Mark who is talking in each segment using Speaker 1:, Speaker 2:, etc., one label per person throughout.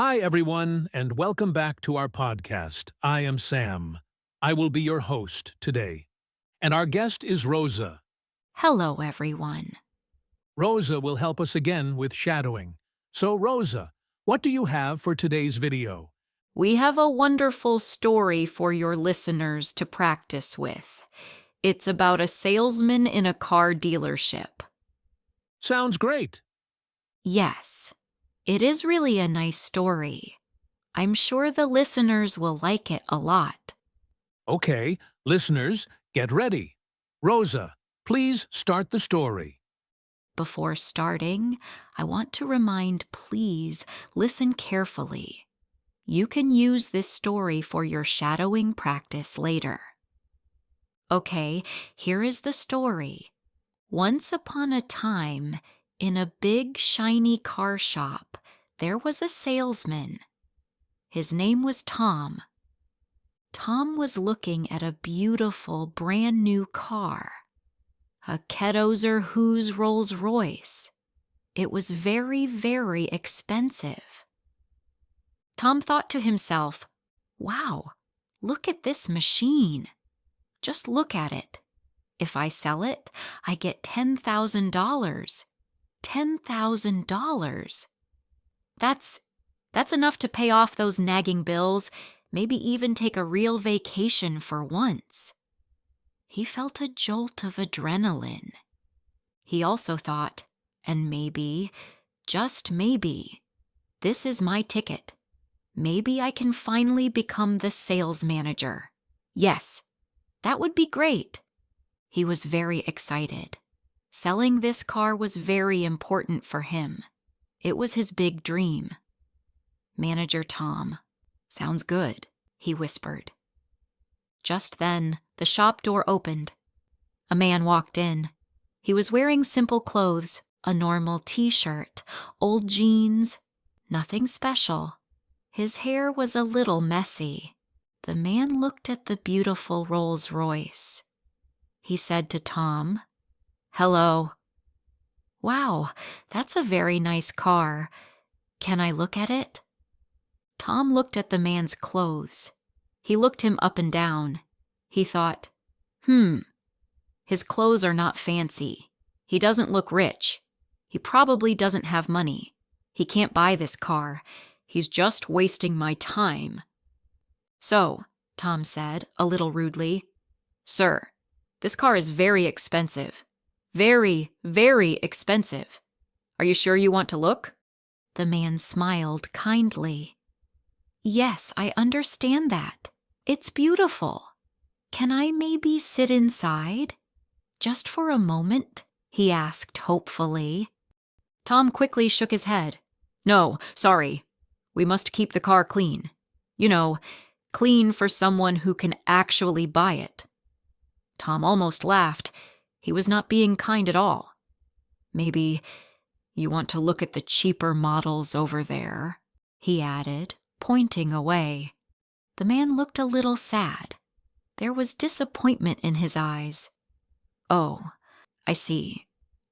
Speaker 1: Hi, everyone, and welcome back to our podcast. I am Sam. I will be your host today. And our guest is Roza.
Speaker 2: Hello, everyone.
Speaker 1: Roza will help us again with shadowing. So, Roza, what do you have for today's video?
Speaker 2: We have a wonderful story for your listeners to practice with. It's about a salesman in a car dealership.
Speaker 1: Sounds great.
Speaker 2: Yes, it is really a nice story. I'm sure the listeners will like it a lot.
Speaker 1: Okay, listeners, get ready. Roza, please start the story.
Speaker 2: Before starting, I want to please listen carefully. You can use this story for your shadowing practice later. Okay, here is the story. Once upon a time, in a big, shiny car shop, there was a salesman. His name was Tom. Tom was looking at a beautiful, brand new car. A Kettozer Who's Rolls Royce. It was very, very expensive. Tom thought to himself, wow, look at this machine. Just look at it. If I sell it, I get $10,000. $10,000. That's enough to pay off those nagging bills, maybe even take a real vacation for once. He felt a jolt of adrenaline. He also thought, and maybe, just maybe, this is my ticket. Maybe I can finally become the sales manager. Yes, that would be great. He was very excited. Selling this car was very important for him. It was his big dream. Manager Tom. Sounds good, he whispered. Just then, the shop door opened. A man walked in. He was wearing simple clothes, a normal t-shirt, old jeans, nothing special. His hair was a little messy. The man looked at the beautiful Rolls Royce. He said to Tom, "Hello." "Wow, that's a very nice car. Can I look at it?" Tom looked at the man's clothes. He looked him up and down. He thought, his clothes are not fancy. He doesn't look rich. He probably doesn't have money. He can't buy this car. He's just wasting my time. So, Tom said, a little rudely, "Sir, this car is very expensive. Very, very expensive. Are you sure you want to look?" The man smiled kindly. "Yes, I understand that. It's beautiful. Can I maybe sit inside? Just for a moment?" he asked hopefully. Tom quickly shook his head. "No, sorry. We must keep the car clean. You know, clean for someone who can actually buy it." Tom almost laughed. He was not being kind at all. "Maybe you want to look at the cheaper models over there," he added, pointing away. The man looked a little sad. There was disappointment in his eyes. "Oh, I see.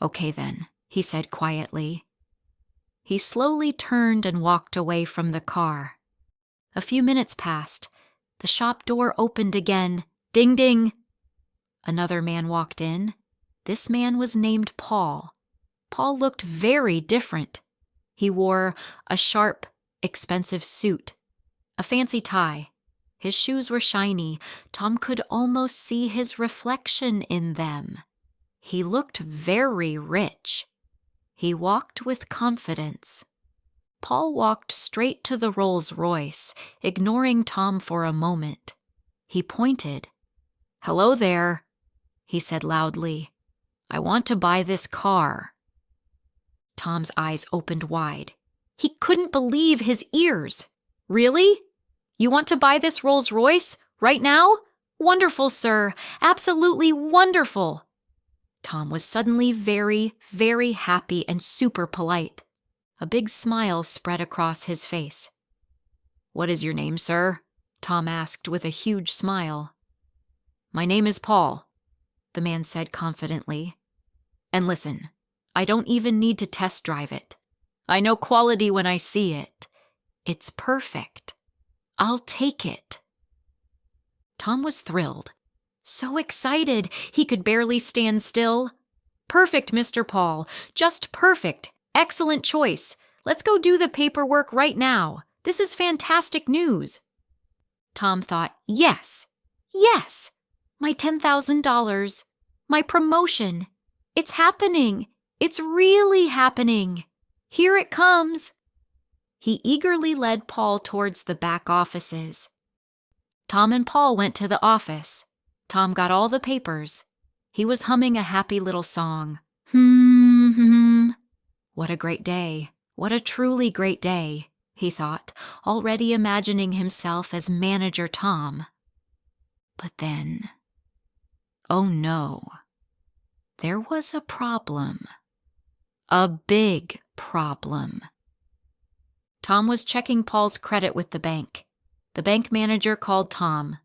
Speaker 2: Okay then," he said quietly. He slowly turned and walked away from the car. A few minutes passed. The shop door opened again. Ding, ding. Another man walked in. This man was named Paul. Paul looked very different. He wore a sharp, expensive suit, a fancy tie. His shoes were shiny. Tom could almost see his reflection in them. He looked very rich. He walked with confidence. Paul walked straight to the Rolls Royce, ignoring Tom for a moment. He pointed. "Hello there," he said loudly. "I want to buy this car." Tom's eyes opened wide. He couldn't believe his ears. "Really? You want to buy this Rolls Royce right now? Wonderful, sir. Absolutely wonderful." Tom was suddenly very, very happy and super polite. A big smile spread across his face. "What is your name, sir?" Tom asked with a huge smile. "My name is Paul," the man said confidently. "And listen, I don't even need to test drive it. I know quality when I see it. It's perfect. I'll take it." Tom was thrilled. So excited, he could barely stand still. "Perfect, Mr. Paul. Just perfect. Excellent choice. Let's go do the paperwork right now. This is fantastic news." Tom thought, yes, my $10,000, my promotion. It's happening. It's really happening. Here it comes. He eagerly led Paul towards the back offices. Tom and Paul went to the office. Tom got all the papers. He was humming a happy little song. What a great day. What a truly great day, he thought, already imagining himself as Manager Tom. But then, oh no, there was a problem. A big problem. Tom was checking Paul's credit with the bank. The bank manager called Tom.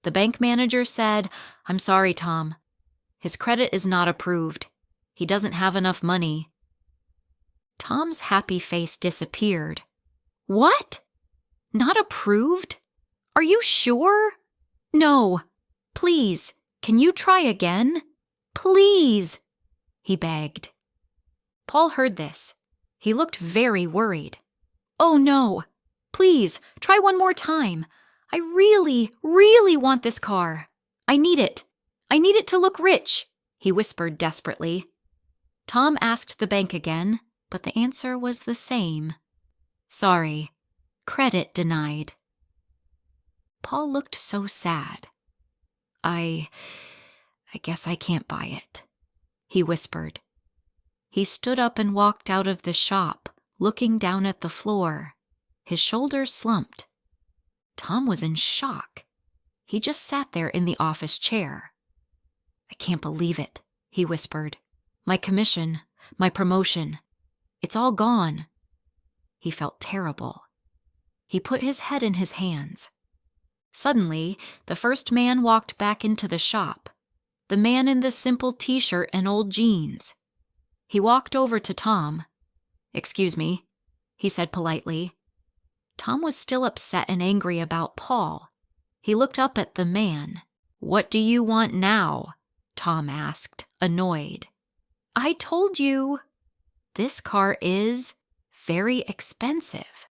Speaker 2: The bank manager said, "I'm sorry, Tom. His credit is not approved. He doesn't have enough money." Tom's happy face disappeared. "What? Not approved? Are you sure? No. Please, can you try again? Please," he begged. Paul heard this. He looked very worried. "Oh no. Please, try one more time. I really, really want this car. I need it. I need it to look rich," he whispered desperately. Tom asked the bank again, but the answer was the same. "Sorry. Credit denied." Paul looked so sad. I guess I can't buy it," he whispered. He stood up and walked out of the shop, looking down at the floor. His shoulders slumped. Tom was in shock. He just sat there in the office chair. "I can't believe it," he whispered. "My commission, my promotion. It's all gone." He felt terrible. He put his head in his hands. Suddenly, the first man walked back into the shop, the man in the simple t-shirt and old jeans. He walked over to Tom. "Excuse me," he said politely. Tom was still upset and angry about Paul. He looked up at the man. "What do you want now?" Tom asked, annoyed. "I told you. This car is very expensive."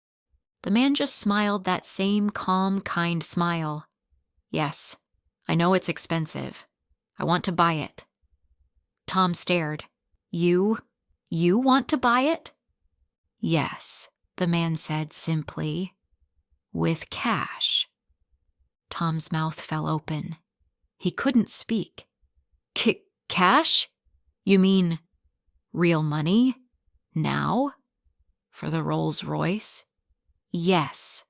Speaker 2: The man just smiled that same calm, kind smile. "Yes, I know it's expensive. I want to buy it." Tom stared. You want to buy it?" "Yes," the man said simply. "With cash." Tom's mouth fell open. He couldn't speak. Cash? You mean real money? Now? For the Rolls Royce?" "Yes,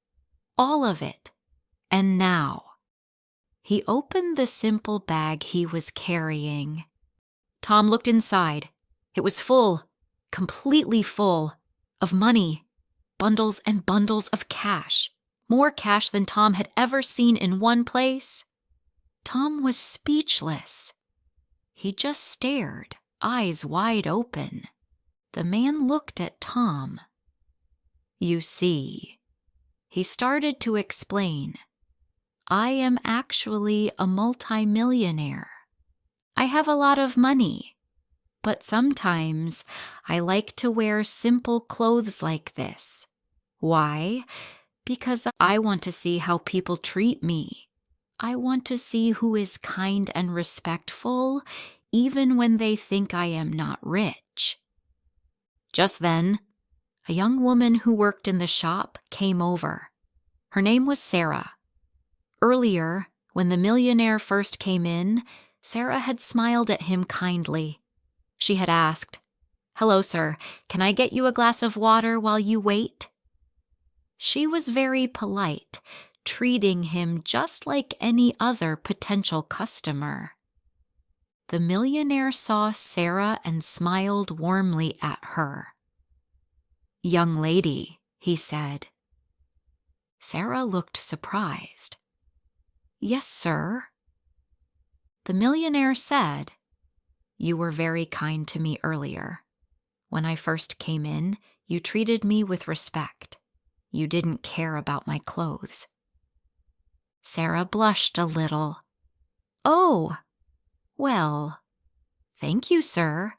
Speaker 2: all of it. And now." He opened the simple bag he was carrying. Tom looked inside. It was full, completely full, of money, bundles and bundles of cash, more cash than Tom had ever seen in one place. Tom was speechless. He just stared, eyes wide open. The man looked at Tom. "You see," he started to explain, "I am actually a multimillionaire. I have a lot of money. But sometimes I like to wear simple clothes like this. Why? Because I want to see how people treat me. I want to see who is kind and respectful, even when they think I am not rich." Just then, a young woman who worked in the shop came over. Her name was Sarah. Earlier, when the millionaire first came in, Sarah had smiled at him kindly. She had asked, "Hello, sir. Can I get you a glass of water while you wait?" She was very polite, treating him just like any other potential customer. The millionaire saw Sarah and smiled warmly at her. "Young lady," he said. Sarah looked surprised. "Yes, sir." The millionaire said, "You were very kind to me earlier. When I first came in, you treated me with respect. You didn't care about my clothes. Sarah blushed a little. Oh, well, thank you, sir.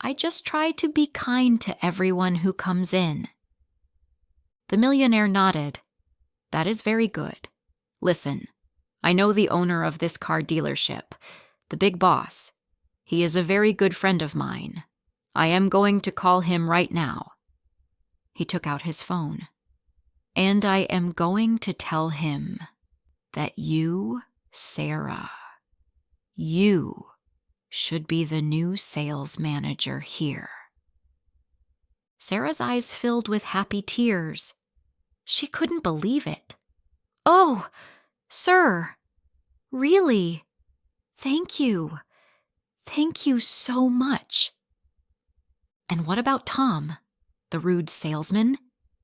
Speaker 2: I just try to be kind to everyone who comes in. The millionaire nodded. That is very good. Listen, I know the owner of this car dealership, the big boss. He is a very good friend of mine. I am going to call him right now. He took out his phone. And I am going to tell him that you, Sarah, you should be the new sales manager here. Sarah's eyes filled with happy tears. She couldn't believe it. Oh, sir, really? Thank you. Thank you so much. And what about Tom, the rude salesman?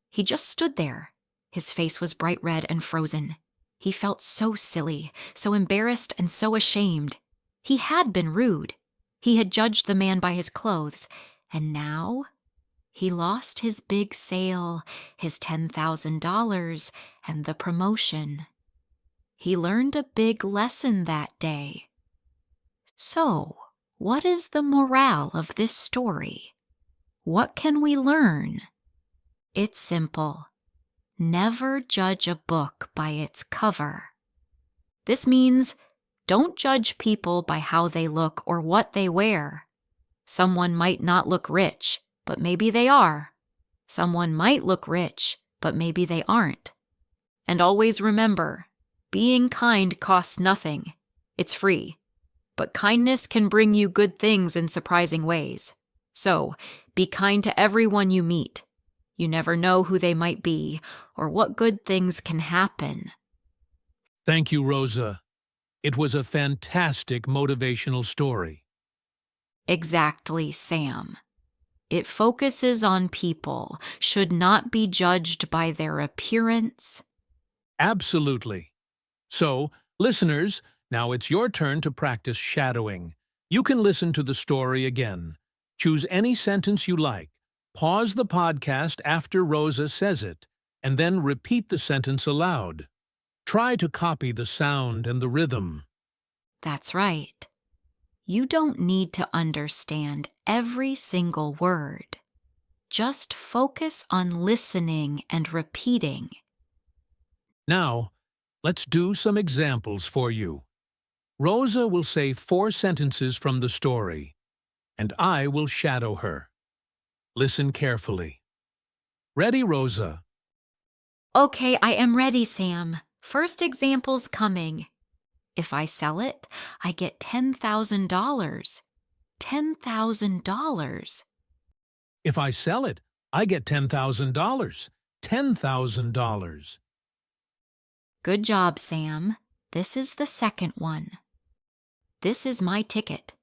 Speaker 2: He just stood there. His face was bright red and frozen. He felt so silly, so embarrassed, and so ashamed. He had been rude. He had judged the man by his clothes, and now he lost his big sale, his $10,000, and the promotion. He learned a big lesson that day. So, what is the morale of this story? What can we learn? It's simple. Never judge a book by its cover. This means don't judge people by how they look or what they wear. Someone might not look rich, but maybe they are. Someone might look rich, but maybe they aren't. And always remember, being kind costs nothing. It's free. But kindness can bring you good things in surprising ways. So, be kind to everyone you meet. You never know who they might be or what good things can happen.
Speaker 1: Thank you, Roza. It was a fantastic motivational story.
Speaker 2: Exactly, Sam. It focuses on people, should not be judged by their appearance.
Speaker 1: Absolutely. So, listeners, now it's your turn to practice shadowing. You can listen to the story again. Choose any sentence you like. Pause the podcast after Roza says it, and then repeat the sentence aloud. Try to copy the sound and the rhythm.
Speaker 2: That's right. You don't need to understand every single word. Just focus on listening and repeating.
Speaker 1: Now, let's do some examples for you. Roza will say 4 sentences from the story, and I will shadow her. Listen carefully. Ready, Roza?
Speaker 2: Okay, I am ready, Sam. First example's coming. If I sell it, I get $10,000. $10,000.
Speaker 1: If I sell it, I get $10,000. $10,000.
Speaker 2: Good job, Sam. This is the second one. This is my ticket.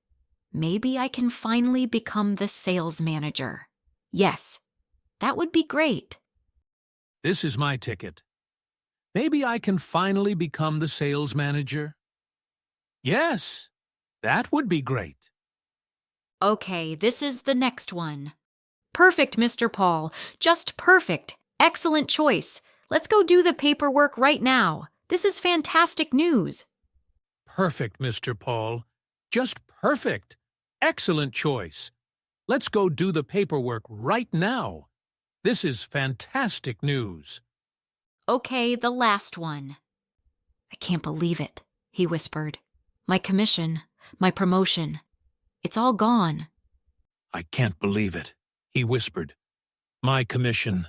Speaker 2: Maybe I can finally become the sales manager. Yes, that would be great.
Speaker 1: This is my ticket. Maybe I can finally become the sales manager. Yes, that would be great.
Speaker 2: Okay, this is the next one. Perfect, Mr. Paul. Just perfect. Excellent choice. Let's go do the paperwork right now. This is fantastic news.
Speaker 1: Perfect, Mr. Paul. Just perfect. Excellent choice. Let's go do the paperwork right now. This is fantastic news.
Speaker 2: Okay, the last one. I can't believe it, he whispered. My commission, my promotion. It's all gone.
Speaker 1: I can't believe it, he whispered. My commission,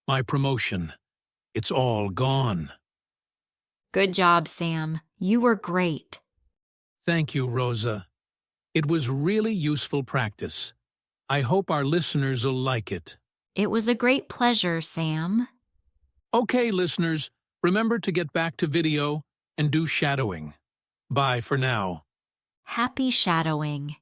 Speaker 1: my promotion. It's all gone.
Speaker 2: Good job, Sam. You were great.
Speaker 1: Thank you, Roza. It was really useful practice. I hope our listeners will like it.
Speaker 2: It was a great pleasure, Sam.
Speaker 1: Okay, listeners, remember to get back to video and do shadowing. Bye for now.
Speaker 2: Happy shadowing.